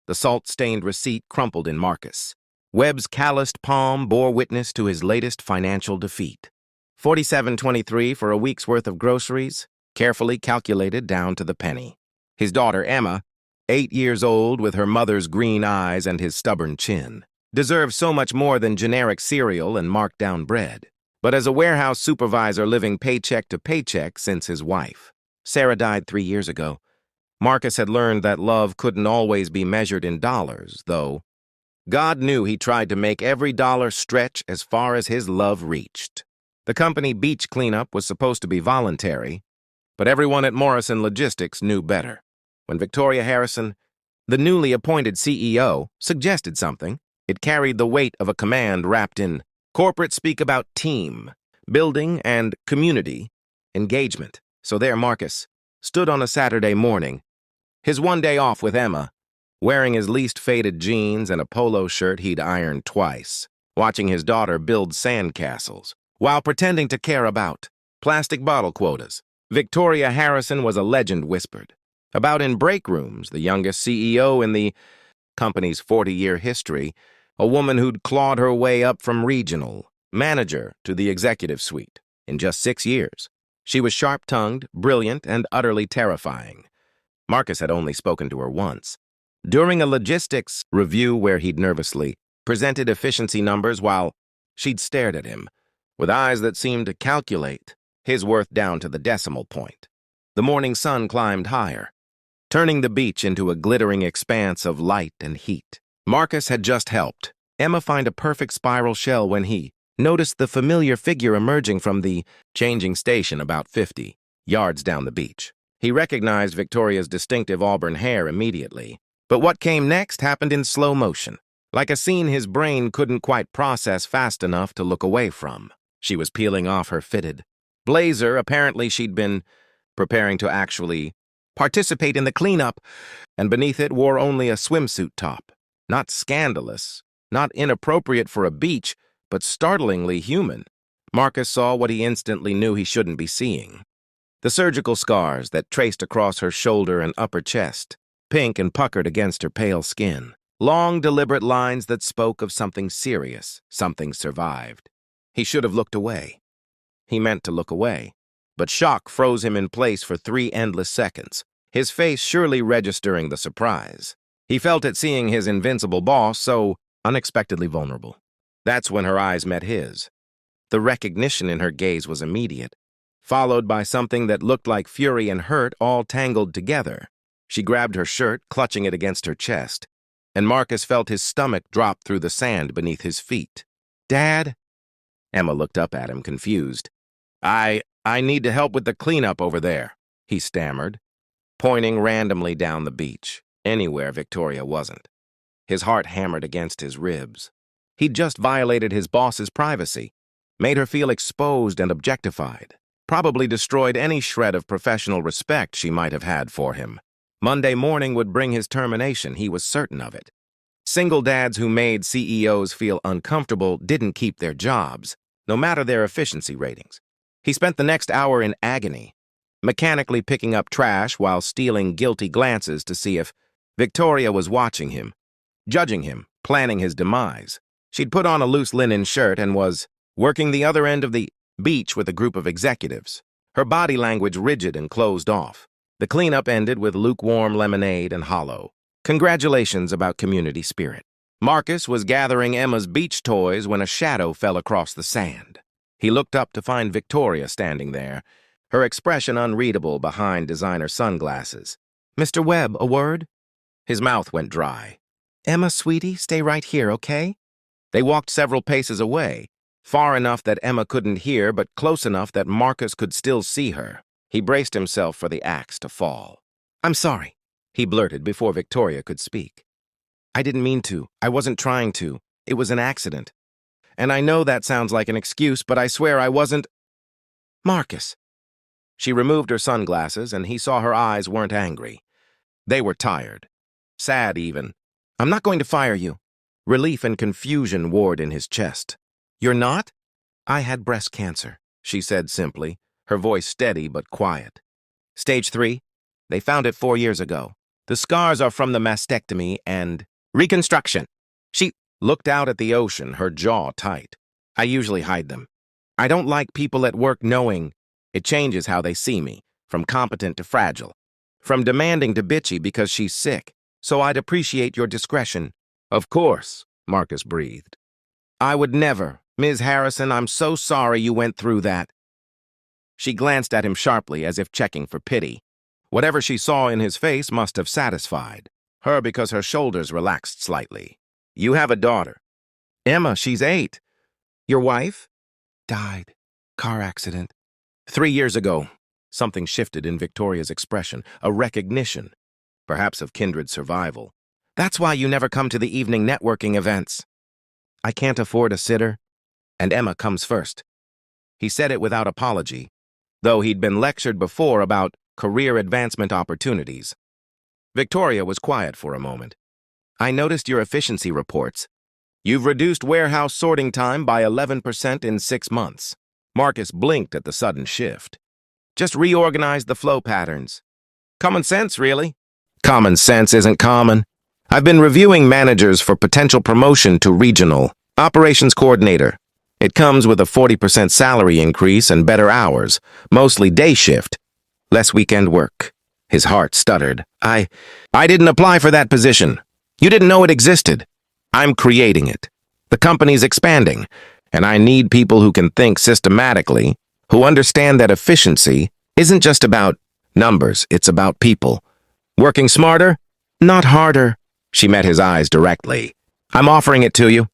The salt-stained receipt crumpled in Marcus. Webb's calloused palm bore witness to his latest financial defeat. $47.23 for a week's worth of groceries, carefully calculated down to the penny. His daughter Emma, 8 years old with her mother's green eyes and his stubborn chin, deserved so much more than generic cereal and marked-down bread. But as a warehouse supervisor living paycheck to paycheck since his wife, Sarah, died 3 years ago, Marcus had learned that love couldn't always be measured in dollars, though God knew he tried to make every dollar stretch as far as his love reached. The company beach cleanup was supposed to be voluntary, but everyone at Morrison Logistics knew better. When Victoria Harrison, the newly appointed CEO, suggested something, it carried the weight of a command wrapped in corporate speak about team, building, and community engagement. So there Marcus stood on a Saturday morning, his one day off with Emma, wearing his least faded jeans and a polo shirt he'd ironed twice, watching his daughter build sandcastles, while pretending to care about plastic bottle quotas. Victoria Harrison was a legend whispered about in break rooms, the youngest CEO in the company's 40-year history, a woman who'd clawed her way up from regional manager to the executive suite in just 6 years. She was sharp-tongued, brilliant, and utterly terrifying. Marcus had only spoken to her once, during a logistics review where he'd nervously presented efficiency numbers while she'd stared at him, with eyes that seemed to calculate his worth down to the decimal point. The morning sun climbed higher, turning the beach into a glittering expanse of light and heat. Marcus had just helped Emma find a perfect spiral shell when he noticed the familiar figure emerging from the changing station about 50 yards down the beach. He recognized Victoria's distinctive auburn hair immediately, but what came next happened in slow motion, like a scene his brain couldn't quite process fast enough to look away from. She was peeling off her fitted blazer. Apparently she'd been preparing to actually participate in the cleanup, and beneath it wore only a swimsuit top. Not scandalous, not inappropriate for a beach, but startlingly human. Marcus saw what he instantly knew he shouldn't be seeing. The surgical scars that traced across her shoulder and upper chest, pink and puckered against her pale skin. Long, deliberate lines that spoke of something serious, something survived. He should have looked away. He meant to look away, but shock froze him in place for 3 endless seconds, his face surely registering the surprise. He felt it seeing his invincible boss so unexpectedly vulnerable. That's when her eyes met his. The recognition in her gaze was immediate, followed by something that looked like fury and hurt all tangled together. She grabbed her shirt, clutching it against her chest, and Marcus felt his stomach drop through the sand beneath his feet. "Dad?" Emma looked up at him, confused. I need to help with the cleanup over there," he stammered, pointing randomly down the beach, anywhere Victoria wasn't. His heart hammered against his ribs. He'd just violated his boss's privacy, made her feel exposed and objectified, probably destroyed any shred of professional respect she might have had for him. Monday morning would bring his termination, he was certain of it. Single dads who made CEOs feel uncomfortable didn't keep their jobs, no matter their efficiency ratings. He spent the next hour in agony, mechanically picking up trash while stealing guilty glances to see if Victoria was watching him, judging him, planning his demise. She'd put on a loose linen shirt and was working the other end of the beach with a group of executives, her body language rigid and closed off. The cleanup ended with lukewarm lemonade and hollow congratulations about community spirit. Marcus was gathering Emma's beach toys when a shadow fell across the sand. He looked up to find Victoria standing there, her expression unreadable behind designer sunglasses. "Mr. Webb, a word?" His mouth went dry. "Emma, sweetie, stay right here, okay?" They walked several paces away, far enough that Emma couldn't hear, but close enough that Marcus could still see her. He braced himself for the axe to fall. "I'm sorry," he blurted before Victoria could speak. "I didn't mean to. I wasn't trying to. It was an accident. And I know that sounds like an excuse, but I swear I wasn't—" "Marcus." She removed her sunglasses, and he saw her eyes weren't angry. They were tired. Sad, even. "I'm not going to fire you." Relief and confusion warred in his chest. "You're not?" "I had breast cancer," she said simply, her voice steady but quiet. "Stage 3? They found it 4 years ago. The scars are from the mastectomy and reconstruction. She looked out at the ocean, her jaw tight. I usually hide them. I don't like people at work knowing. It changes how they see me, from competent to fragile, from demanding to bitchy because she's sick. So I'd appreciate your discretion. Of course, Marcus breathed. I would never. Ms. Harrison, I'm so sorry you went through that. She glanced at him sharply as if checking for pity. Whatever she saw in his face must have satisfied her because her shoulders relaxed slightly. You have a daughter. Emma, she's 8. Your wife? Died. Car accident. 3 years ago. Something shifted in Victoria's expression, a recognition, perhaps of kindred survival. That's why you never come to the evening networking events. I can't afford a sitter, and Emma comes first. He said it without apology, though he'd been lectured before about career advancement opportunities. Victoria was quiet for a moment. I noticed your efficiency reports. You've reduced warehouse sorting time by 11% in 6 months. Marcus blinked at the sudden shift. Just reorganized the flow patterns. Common sense, really. Common sense isn't common. I've been reviewing managers for potential promotion to regional operations coordinator. It comes with a 40% salary increase and better hours, mostly day shift, less weekend work. His heart stuttered. I didn't apply for that position. You didn't know it existed. I'm creating it. The company's expanding, and I need people who can think systematically, who understand that efficiency isn't just about numbers, it's about people. Working smarter, not harder. She met his eyes directly. I'm offering it to you,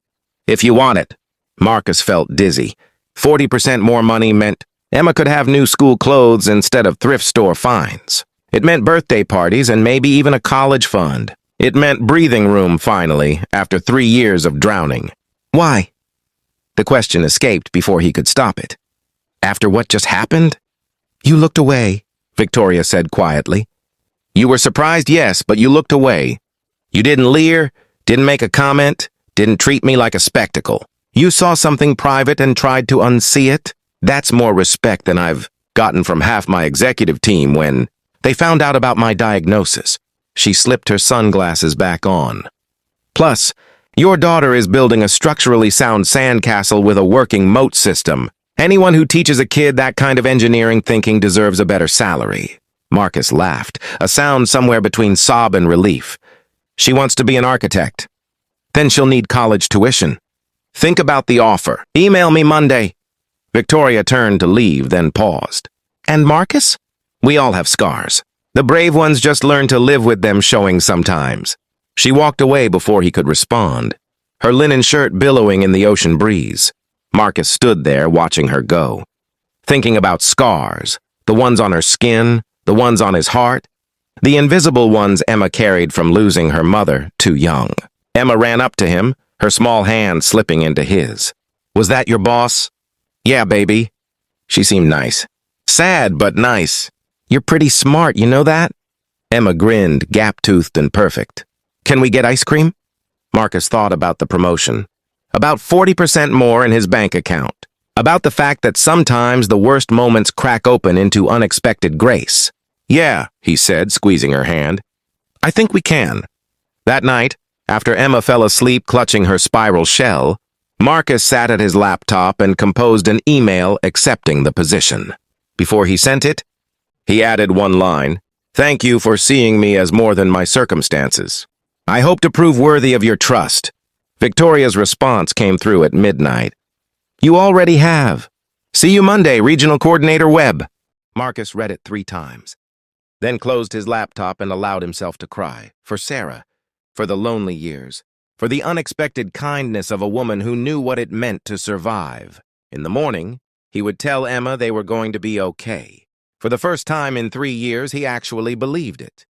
if you want it. Marcus felt dizzy. 40% more money meant Emma could have new school clothes instead of thrift store finds. It meant birthday parties and maybe even a college fund. It meant breathing room, finally, after 3 years of drowning. Why? The question escaped before he could stop it. After what just happened? You looked away, Victoria said quietly. You were surprised, yes, but you looked away. You didn't leer, didn't make a comment, didn't treat me like a spectacle. You saw something private and tried to unsee it. That's more respect than I've gotten from half my executive team when they found out about my diagnosis. She slipped her sunglasses back on. Plus, your daughter is building a structurally sound sandcastle with a working moat system. Anyone who teaches a kid that kind of engineering thinking deserves a better salary. Marcus laughed, a sound somewhere between sob and relief. She wants to be an architect. Then she'll need college tuition. Think about the offer. Email me Monday. Victoria turned to leave, then paused. And Marcus? We all have scars. The brave ones just learn to live with them showing sometimes. She walked away before he could respond, her linen shirt billowing in the ocean breeze. Marcus stood there watching her go, thinking about scars, the ones on her skin, the ones on his heart, the invisible ones Emma carried from losing her mother too young. Emma ran up to him, her small hand slipping into his. Was that your boss? Yeah, baby. She seemed nice. Sad, but nice. You're pretty smart, you know that? Emma grinned, gap-toothed and perfect. Can we get ice cream? Marcus thought about the promotion. About 40% more in his bank account. About the fact that sometimes the worst moments crack open into unexpected grace. Yeah, he said, squeezing her hand. I think we can. That night, after Emma fell asleep clutching her spiral shell, Marcus sat at his laptop and composed an email accepting the position. Before he sent it, he added one line. Thank you for seeing me as more than my circumstances. I hope to prove worthy of your trust. Victoria's response came through at midnight. You already have. See you Monday, Regional Coordinator Webb. Marcus read it 3 times, then closed his laptop and allowed himself to cry. For Sarah, for the lonely years, for the unexpected kindness of a woman who knew what it meant to survive. In the morning, he would tell Emma they were going to be okay. For the first time in 3 years, he actually believed it.